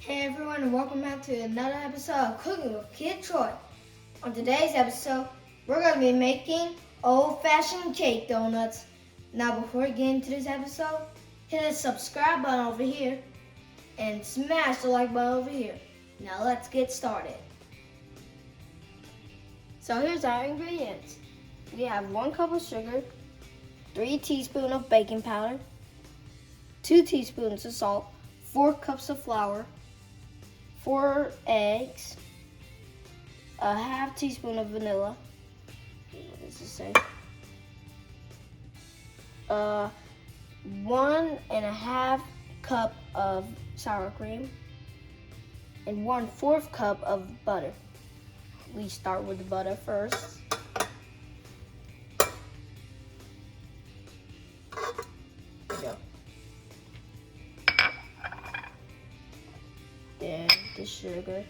Hey everyone, and welcome back to another episode of Cooking with Kid Troy. On today's episode, we're going to be making old-fashioned cake donuts. Now before we get into this episode, hit the subscribe button over here and smash the like button over here. Now let's get started. So here's our ingredients. We have 1 cup of sugar, 3 teaspoons of baking powder, 2 teaspoons of salt, 4 cups of flour, 4 eggs, a half teaspoon of vanilla. What does this say? 1.5 cup of sour cream, and 1/4 cup of butter. We start with the butter first. There we go. Then the sugar.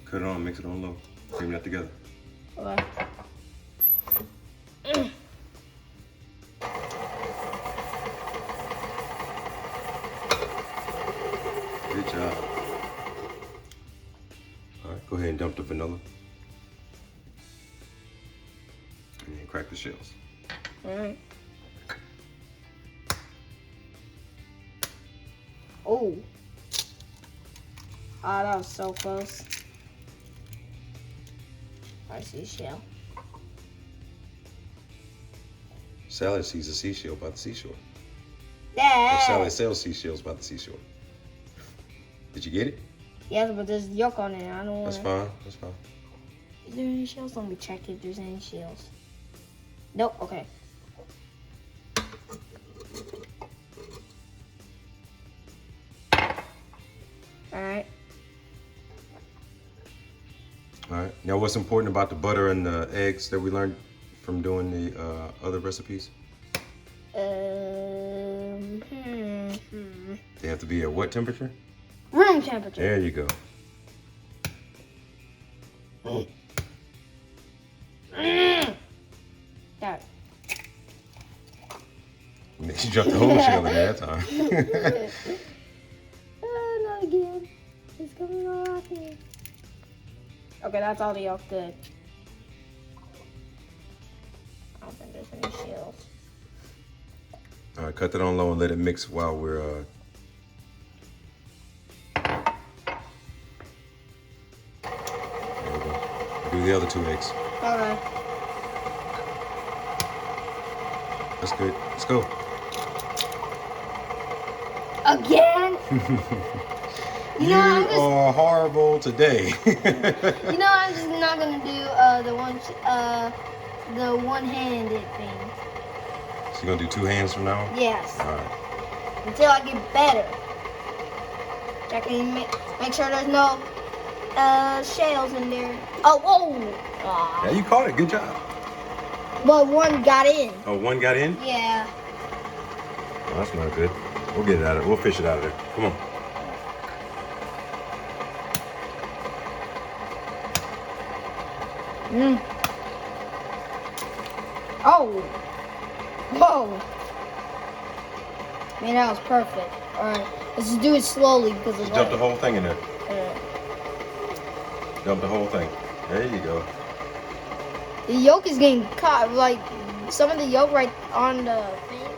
Cut it on, mix it on low. Cream that together. Okay. Good job. All right, go ahead and dump the vanilla. And then crack the shells. Alright. Oh. Ah, that was so close. I see a shell. Sally sees a seashell by the seashore. Or Dad! Sally sells seashells by the seashore. Did you get it? Yes, but there's yolk on it. I don't want That's it. fine. That's fine. Is there any shells? Let me check if there's any shells. Nope. Okay. Alright. All right. Now, what's important about the butter and the eggs that we learned from doing the other recipes? They have to be at what temperature? Room temperature. There you go. That. She dropped the whole shell in there that time. Not again. It's coming off here. Okay, that's all the yolk. Good. I don't think there's any shells. All right, cut that on low and let it mix while we're there we go. Do the other 2 eggs. Okay. That's good. Let's go. Again? You are horrible today. I'm just not gonna do the one-handed thing. So you're gonna do 2 hands from now on? Yes. All right. Until I get better. Checking, make sure there's no shells in there. Oh, whoa! Aw. Yeah, you caught it. Good job. But one got in. Oh, 1 got in? Yeah. Oh, that's not good. We'll get it out of there. We'll fish it out of there. Come on. Oh. Whoa. Man, that was perfect. Alright, let's just do it slowly because Just dump the whole thing in there. Yeah. Dump the whole thing. There you go. The yolk is getting caught, like some of the yolk right on the thing.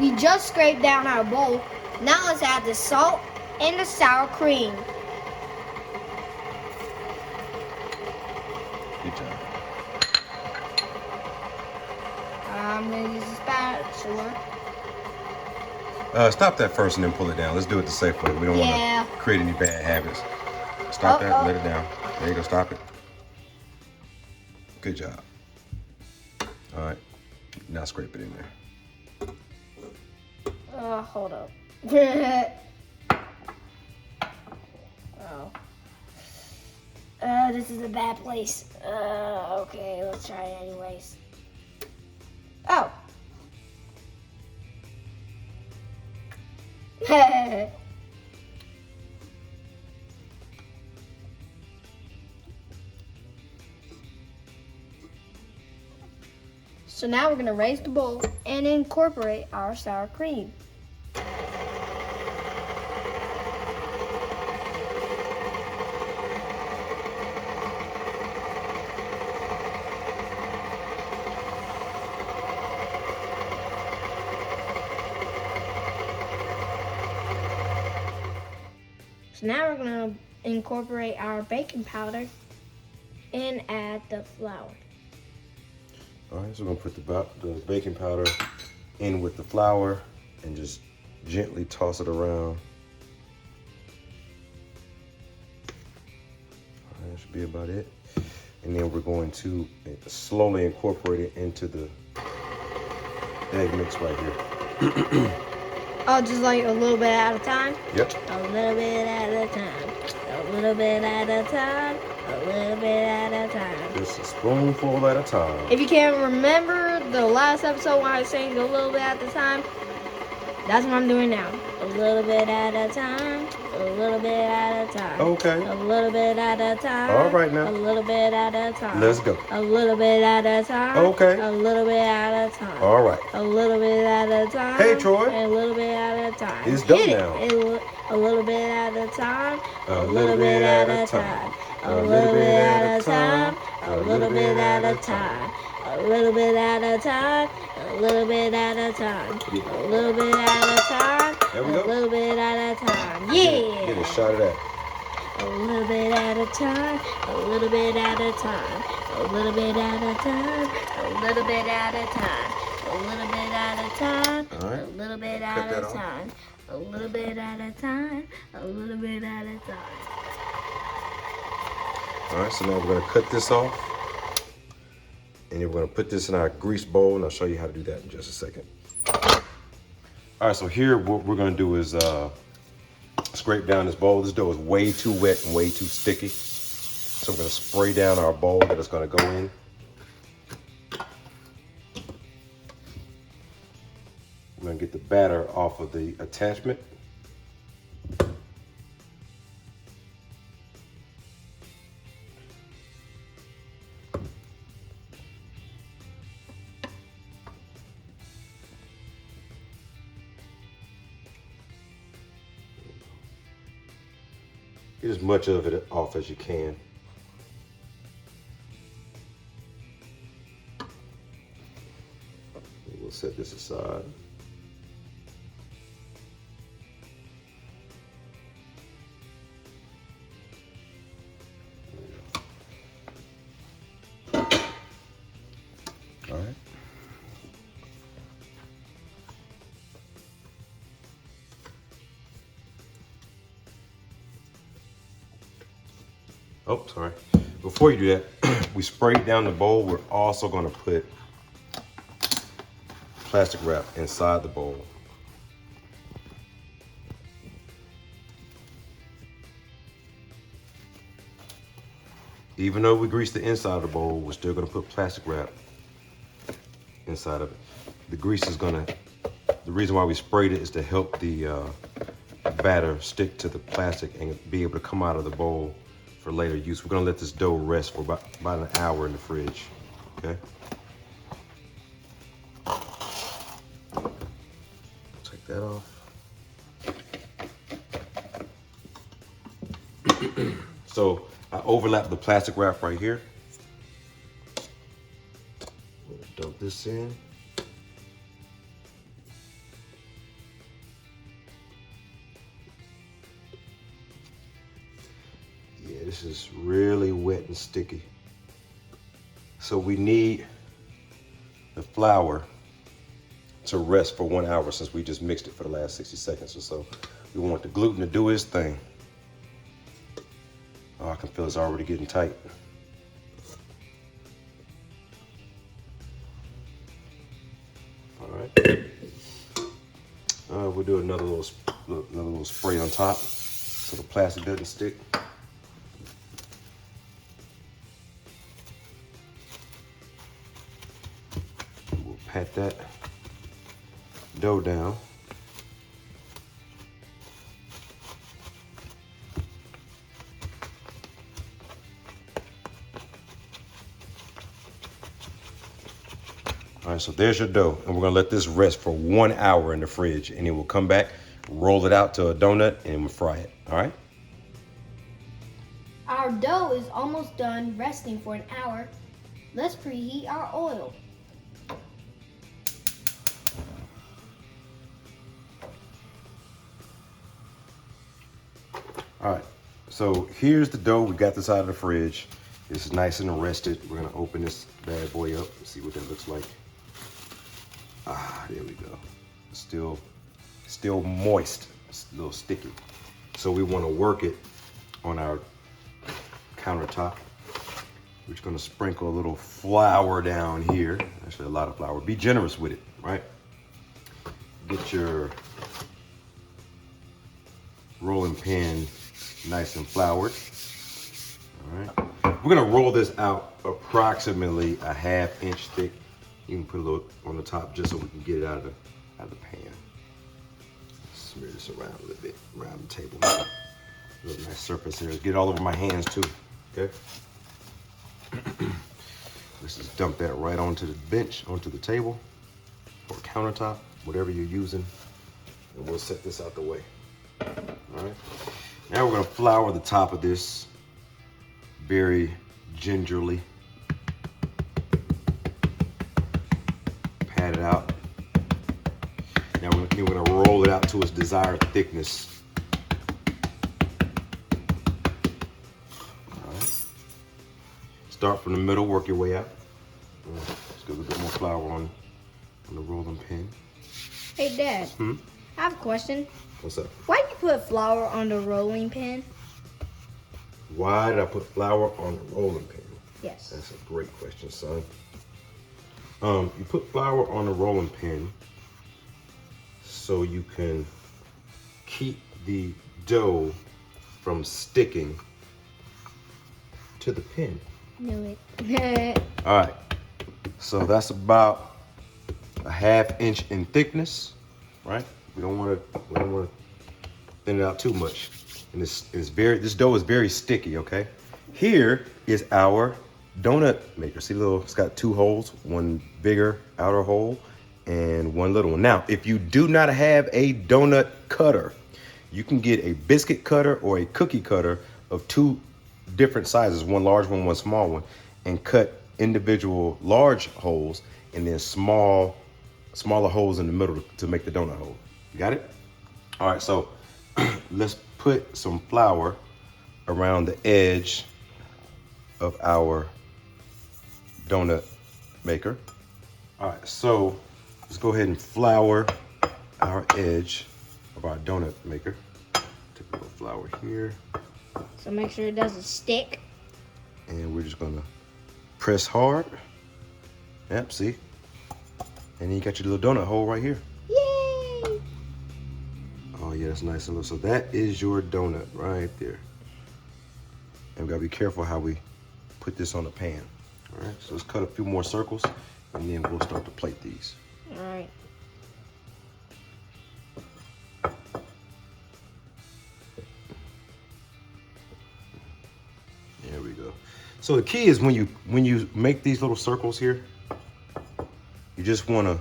We just scraped down our bowl. Now let's add the salt and the sour cream. Good job. I'm gonna use a spatula. Stop that first and then pull it down. Let's do it the safe way. We don't want to create any bad habits. Stop that and let it down. There you go. Stop it. Good job. All right. Now scrape it in there. Hold up. Oh. This is a bad place. Okay, let's try it anyways. Oh. So now we're gonna raise the bowl and incorporate our sour cream. So now we're gonna incorporate our baking powder and add the flour. All right, so we're gonna put the baking powder in with the flour and just gently toss it around. All right, that should be about it. And then we're going to slowly incorporate it into the egg mix right here. Oh, just like a little bit at a time? Yep. A little bit at a time. A little bit at a time. A little bit at a time. Just a spoonful at a time. If you can't remember the last episode when I was saying a little bit at a time, that's what I'm doing now. A little bit at a time. A little bit at a time. Okay. A little bit at a time. All right now. A little bit at a time. Let's go. A little bit at a time. Okay. A little bit at a time. All right. A little bit at a time. Hey, Troy. A little bit at a time. It's done Hit it. now. A little bit at a time. A little bit at a time. A little bit at a time. A little bit at a time. A little bit at a time. A little bit at a time. A little bit at a time. There we go. A little bit at a time. Get Yeah. a shot of that. A little bit at a time. A little bit at a time. A little bit at a time. A little bit at a time. A little bit at a time. All right. A little bit Cut at that a off. time. A little bit at a time. A little bit at a time. All right, so now we're gonna cut this off. And then we're gonna put this in our grease bowl, and I'll show you how to do that in just a second. All right, so here what we're gonna do is scrape down this bowl. This dough is way too wet and way too sticky. So we're gonna spray down our bowl that it's gonna go in. We're gonna get the batter off of the attachment. Get as much of it off as you can. We'll set this aside. All right. Oh, sorry. Before you do that, we sprayed down the bowl. We're also going to put plastic wrap inside the bowl. Even though we greased the inside of the bowl, we're still going to put plastic wrap inside of it. The grease is going to, the reason why we sprayed it is to help the batter stick to the plastic and be able to come out of the bowl for later use. We're gonna let this dough rest for about an hour in the fridge, okay? Take that off. So I overlap the plastic wrap right here. Dump this in. This is really wet and sticky. So we need the flour to rest for 1 hour since we just mixed it for the last 60 seconds or so. We want the gluten to do its thing. Oh, I can feel it's already getting tight. All right. We'll do another little spray on top so the plastic doesn't stick. Pat that dough down. All All right, so there's your dough. And we're gonna let this rest for 1 hour in the fridge. And then we'll come back, roll it out to a donut, and we'll fry it, all right? Our dough is almost done resting for an hour. Let's preheat our oil. All right, so here's the dough. We got this out of the fridge. It's nice and rested. We're gonna open this bad boy up and see what that looks like. Ah, there we go. Still moist. It's a little sticky. So we wanna work it on our countertop. We're just gonna sprinkle a little flour down here. Actually, a lot of flour. Be generous with it, right? Get your rolling pin nice and floured. All right. We're gonna roll this out approximately a 1/2 inch thick. You can put a little on the top just so we can get it out of the pan. Smear this around a little bit, around the table. A little nice surface here. Get it all over my hands too, okay? Let's just dump that right onto the bench, onto the table, or countertop, whatever you're using. And we'll set this out the way. All right. Now we're gonna flour the top of this very gingerly. Pat it out. Now we're gonna roll it out to its desired thickness. All right. Start from the middle, work your way out. Just get a little bit more flour on the rolling pin. Hey, Dad. I have a question. What's up? Why do you put flour on the rolling pin? Why did I put flour on the rolling pin? Yes. That's a great question, son. You put flour on the rolling pin so you can keep the dough from sticking to the pin. Knew it. All right, so that's about a 1/2 inch in thickness, right? We don't want to thin it out too much. And this dough is very sticky, okay? Here is our donut maker. See, it's got 2 holes, one bigger outer hole and one little one. Now, if you do not have a donut cutter, you can get a biscuit cutter or a cookie cutter of 2 different sizes, one large one, one small one, and cut individual large holes and then smaller holes in the middle to make the donut hole. You got it? All right, so let's put some flour around the edge of our donut maker. All right, so let's go ahead and flour our edge of our donut maker. Take a little flour here. So make sure it doesn't stick. And we're just gonna press hard. Yep, see? And then you got your little donut hole right here. Yay! Oh yeah, that's nice and little. So that is your donut right there. And we gotta be careful how we put this on the pan. All right, so let's cut a few more circles and then we'll start to plate these. All right. There we go. So the key is when you make these little circles here, you just wanna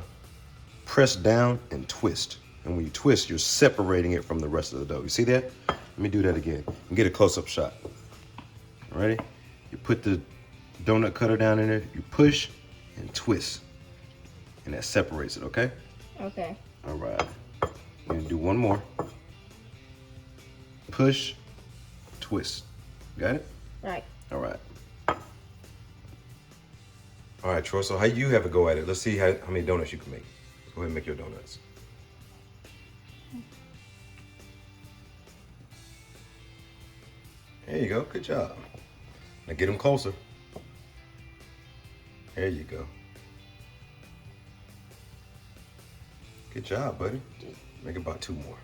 press down and twist. And when you twist, you're separating it from the rest of the dough. You see that? Let me do that again and get a close-up shot. Ready? You put the donut cutter down in there, you push and twist. And that separates it, okay? Okay. All right. We're gonna do one more. Push, twist. Got it? Right. All right. All right, Troy, so how you have a go at it? Let's see how many donuts you can make. Go ahead and make your donuts. There you go, good job. Now get them closer. There you go. Good job, buddy. Make about 2 more.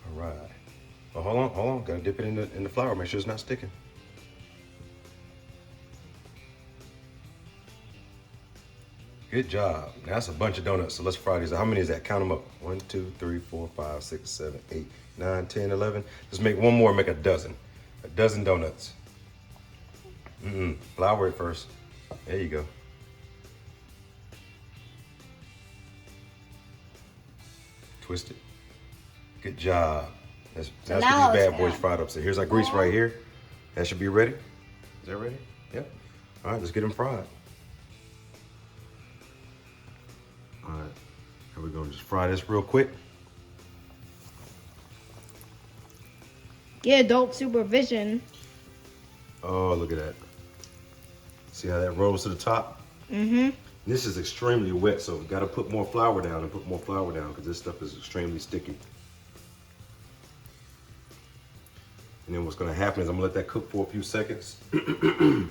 All right. Well, hold on. Gotta dip it in the flour. Make sure it's not sticking. Good job. Now that's a bunch of donuts, so let's fry these. How many is that? Count them up. 1, 2, 3, 4, 5, 6, 7, 8, 9, 10, 11. Let's make one more, make a dozen. A dozen donuts. Flour it first. There you go. Twist it. Good job. That's what these bad boys fried up. So here's our grease right here. That should be ready. Is that ready? Yep. All right, let's get them fried. All right, here we're gonna just fry this real quick. Get adult supervision. Oh, look at that. See how that rolls to the top? Mm-hmm. This is extremely wet, so we gotta put more flour down and put more flour down because this stuff is extremely sticky. And then what's gonna happen is I'm gonna let that cook for a few seconds. And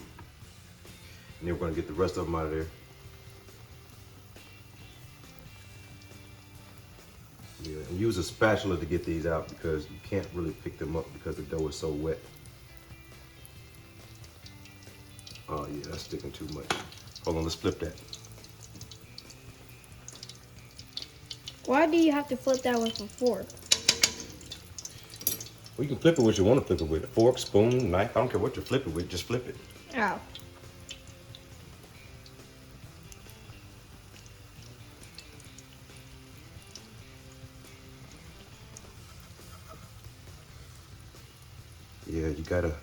then we're gonna get the rest of them out of there. Yeah, and use a spatula to get these out because you can't really pick them up because the dough is so wet. Oh yeah, that's sticking too much. Hold on, let's flip that. Why do you have to flip that with a fork? Well, you can flip it what you want to flip it with. A fork, spoon, knife, I don't care what you flip it with, just flip it. Oh. Yeah, you gotta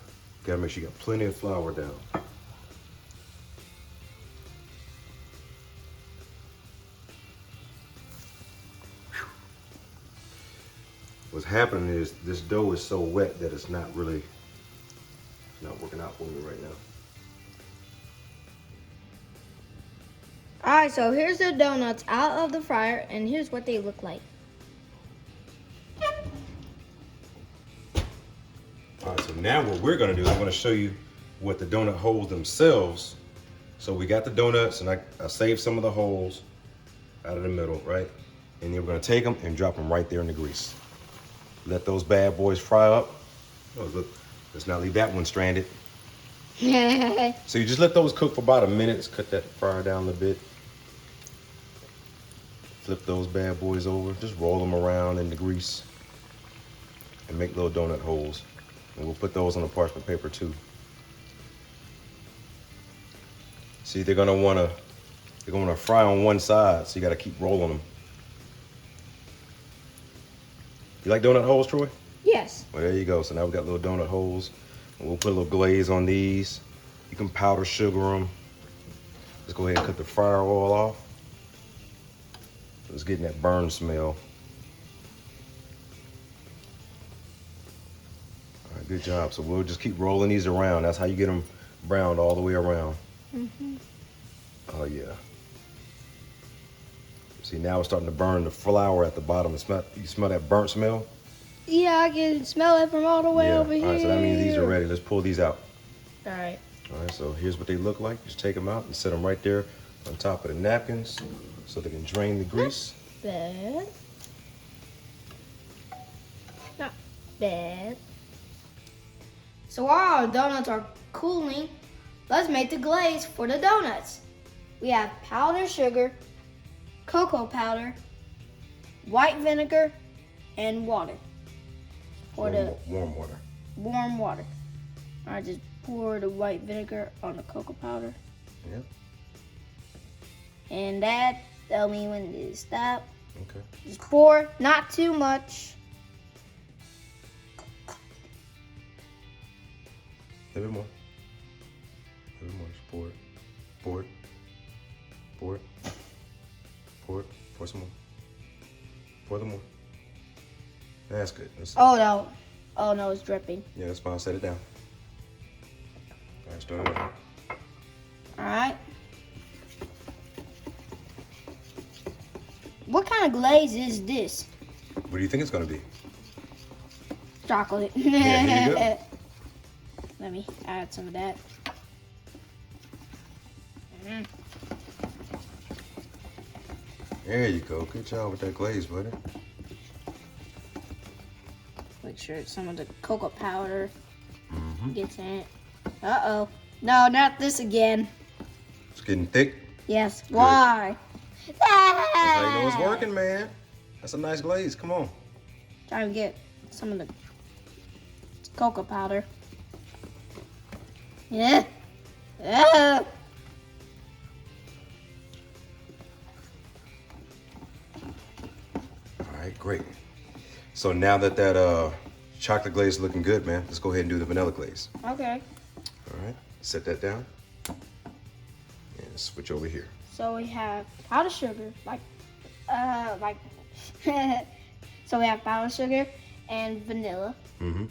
make sure you got plenty of flour down. What's happening is this dough is so wet that it's not working out for me right now. Alright, so here's the donuts out of the fryer, and here's what they look like. All right, so now what we're gonna do is I'm gonna show you what the donut holes themselves. So we got the donuts, and I saved some of the holes out of the middle, right? And then we're gonna take them and drop them right there in the grease. Let those bad boys fry up. Oh, look, let's not leave that one stranded. So you just let those cook for about a minute. Let's cut that fryer down a little bit. Flip those bad boys over. Just roll them around in the grease and make little donut holes. And we'll put those on the parchment paper too. See, they're gonna wanna fry on one side, so you gotta keep rolling them. You like donut holes, Troy? Yes. Well, there you go. So now we got little donut holes. And we'll put a little glaze on these. You can powder sugar them. Let's go ahead and cut the fryer oil off. It's getting that burn smell. All right, good job. So we'll just keep rolling these around. That's how you get them browned all the way around. Mm-hmm. Oh, yeah. See, now it's starting to burn the flour at the bottom. You smell that burnt smell? Yeah, I can smell it from all the way over here. All right, so that means these are ready. Let's pull these out. All right. All right, so here's what they look like. Just take them out and set them right there on top of the napkins so they can drain the grease. Not bad. Not bad. So while our donuts are cooling, let's make the glaze for the donuts. We have powdered sugar, cocoa powder, white vinegar, and water. Warm water. Warm water. I just pour the white vinegar on the cocoa powder. Yep. And that, tell me when to stop. Okay. Just pour, not too much. A little bit more. A little more. Just pour it. Pour it. Pour it. Pour it. Pour some more. Pour them more. That's good. Oh no. Oh no, it's dripping. Yeah, that's fine. Set it down. All right, start it over. Alright. What kind of glaze is this? What do you think it's gonna be? Chocolate. Yeah, here you go. Let me add some of that. There you go. Good job with that glaze, buddy. Make sure some of the cocoa powder gets in it. Uh-oh. No, not this again. It's getting thick. Yes. Good. Why? That's how you know it's working, man. That's a nice glaze. Come on. Trying to get some of the cocoa powder. Yeah. Ah. All right, great. So now that chocolate glaze is looking good, man, let's go ahead and do the vanilla glaze. Okay. All right, set that down and switch over here. So we have powdered sugar, so we have powdered sugar and vanilla.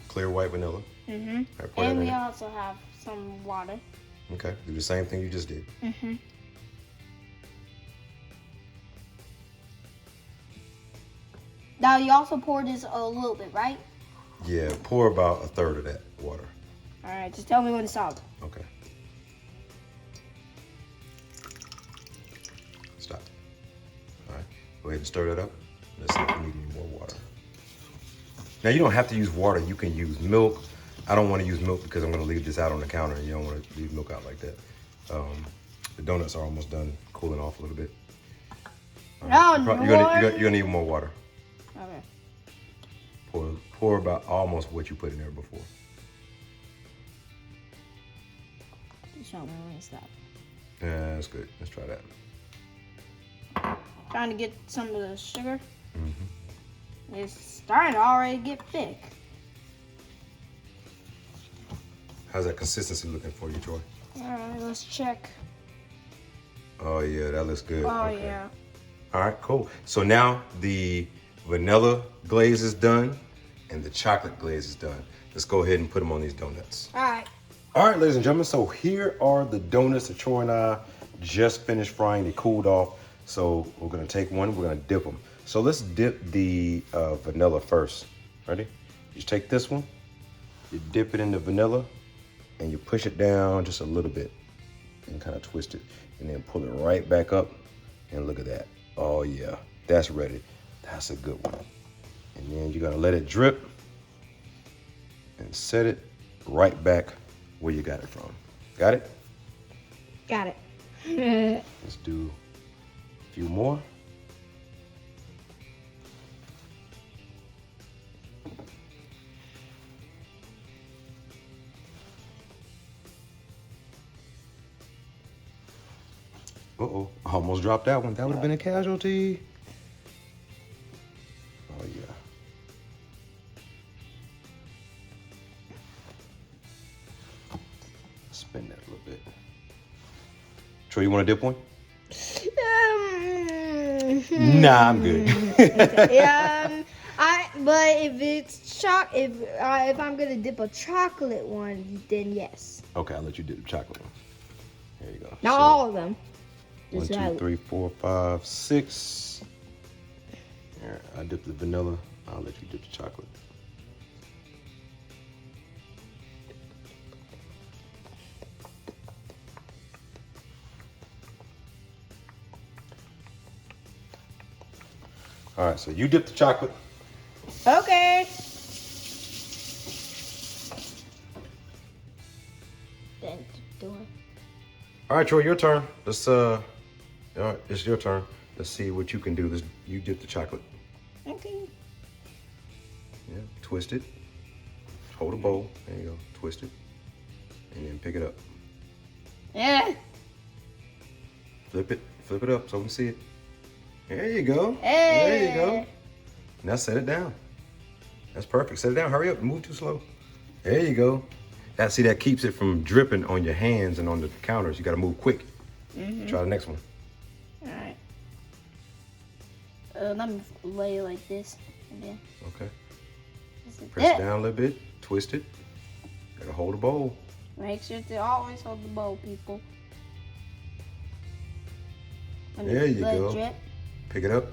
Clear white vanilla. And we also have some water. Okay, do the same thing you just did. Now you also pour this a little bit, right? Yeah, pour about 1/3 of that water. All right, just tell me when to stop. Okay. Stop. All right, go ahead and stir that up. Let's see if we need any more water. Now you don't have to use water. You can use milk. I don't want to use milk because I'm going to leave this out on the counter, and you don't want to leave milk out like that. The donuts are almost done cooling off a little bit. Right. No, you're gonna need more water. Okay. Pour about almost what you put in there before. Just tell me when to stop. Yeah, that's good. Let's try that. Trying to get some of the sugar. It's starting to already get thick. How's that consistency looking for you, Troy? All right, let's check. Oh yeah, that looks good. Oh Okay. yeah. All right, cool. So now the vanilla glaze is done and the chocolate glaze is done. Let's go ahead and put them on these donuts. All right. All right, ladies and gentlemen, so here are the donuts that Troy and I just finished frying. They cooled off. So we're gonna take one, we're gonna dip them. So let's dip the vanilla first. Ready? You take this one, you dip it in the vanilla, and you push it down just a little bit and kind of twist it, and then pull it right back up, and look at that. Oh yeah, that's ready. That's a good one. And then you're gonna let it drip and set it right back where you got it from. Got it? Got it. Let's do a few more. Uh-oh, I almost dropped that one. That would have been a casualty. Oh, yeah. Spin that a little bit. Troy, you want to dip one? Nah, I'm good. Yeah, but if it's if I'm gonna dip a chocolate one, then yes. Okay, I'll let you dip the chocolate one. There you go. Not all of them. 1, 2, 3, 4, 5, 6. Here, I dip the vanilla. I'll let you dip the chocolate. All right, so you dip the chocolate. Okay. Then do it. All right, Troy, your turn. Let's all right, it's your turn. Let's see what you can do. You dip the chocolate. Okay. Yeah, twist it. Hold a bowl. There you go. Twist it, and then pick it up. Yeah. Flip it up so we can see it. There you go. Hey. There you go. Now set it down. That's perfect. Set it down. Hurry up. Move too slow. There you go. That keeps it from dripping on your hands and on the counters. You got to move quick. Try the next one. All right. Let me lay it like this. And then Okay. it Press it down a little bit. Twist it. Got to hold the bowl. Make sure to always hold the bowl, people. There you let go. It drip. Pick it up.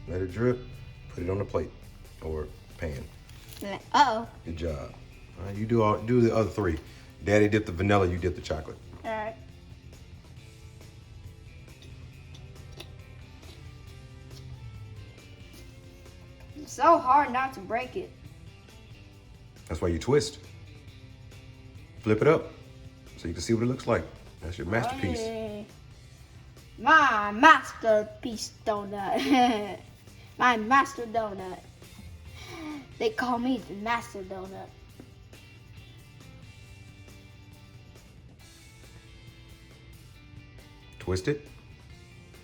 Let it drip. Put it on the plate or pan. Uh-oh. Good job. All right, you do the other three. Daddy dipped the vanilla. You dip the chocolate. All right. It's so hard not to break it. That's why you twist. Flip it up so you can see what it looks like. That's your masterpiece. Hey. My masterpiece donut. My master donut. They call me the master donut. Twist it.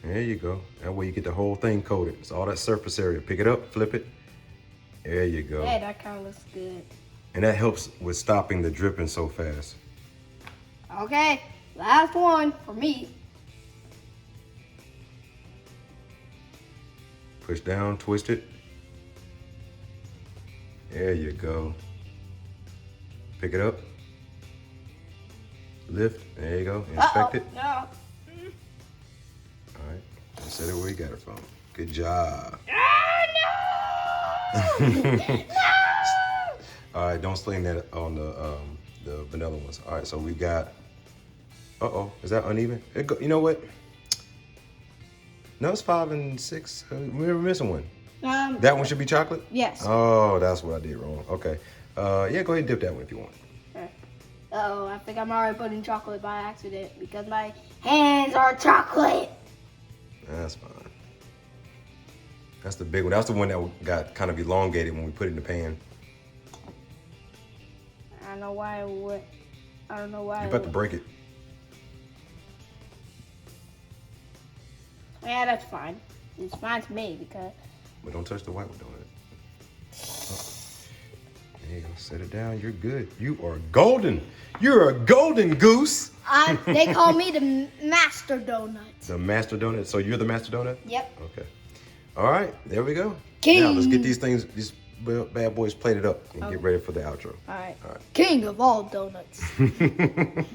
There you go. That way you get the whole thing coated. It's all that surface area. Pick it up, flip it. There you go. Hey, that kind of looks good. And that helps with stopping the dripping so fast. Okay, last one for me. Push down, twist it. There you go. Pick it up. Lift. There you go. Inspect it. No. All right. Set it where you got it from. Good job. No! All right. Don't sling that on the vanilla ones. All right. So we got. Is that uneven? You know what? No, it's 5 and 6. We're missing one. That one should be chocolate? Yes. Oh, that's what I did wrong. Okay. Yeah, go ahead and dip that one if you want. Uh-oh, I think I'm already putting chocolate by accident because my hands are chocolate. That's fine. That's the big one. That's the one that got kind of elongated when we put it in the pan. I don't know why it would. I don't know why. You're about to break it. Yeah, that's fine. It's fine to me because. But don't touch the white one, don't it? There you go. Set it down. You're good. You are golden. You're a golden goose. They call me the master donut. The master donut. So you're the master donut? Yep. Okay. All right. There we go. King. Now let's get these bad boys plated up and get ready for the outro. All right. King of all donuts. Yeah.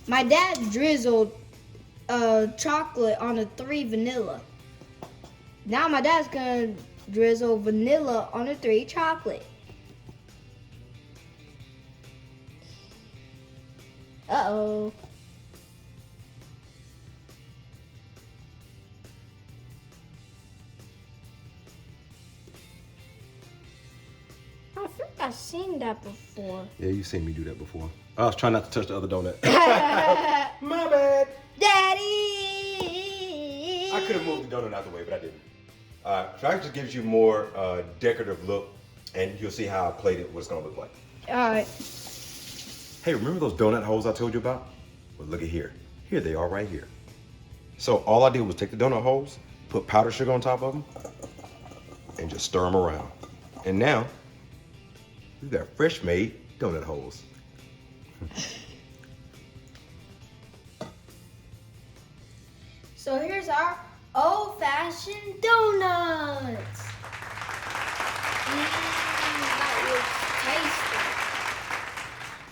My dad drizzled chocolate on a 3 vanilla. Now my dad's gonna drizzle vanilla on a 3 chocolate. Uh-oh. I think I've seen that before. Yeah, you've seen me do that before. I was trying not to touch the other donut. My bad. Daddy! I could have moved the donut out the way, but I didn't. So that just gives you more decorative look, and you'll see how I plated what it's gonna look like. All right. Hey, remember those donut holes I told you about? Well, look at here. Here they are right here. So all I did was take the donut holes, put powdered sugar on top of them, and just stir them around. And now, we've got fresh made donut holes. So here's our old-fashioned donuts. That was tasty.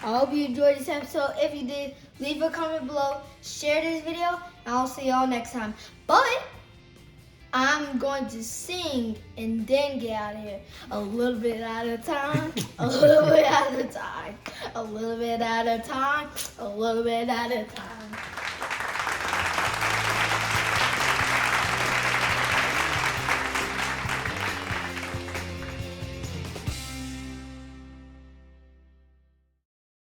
I hope you enjoyed this episode. If you did, leave a comment below, share this video, and I'll see y'all next time. But I'm going to sing and then get out of here. A little bit at a time, a little bit at a time, a little bit at a time, a little bit at a time.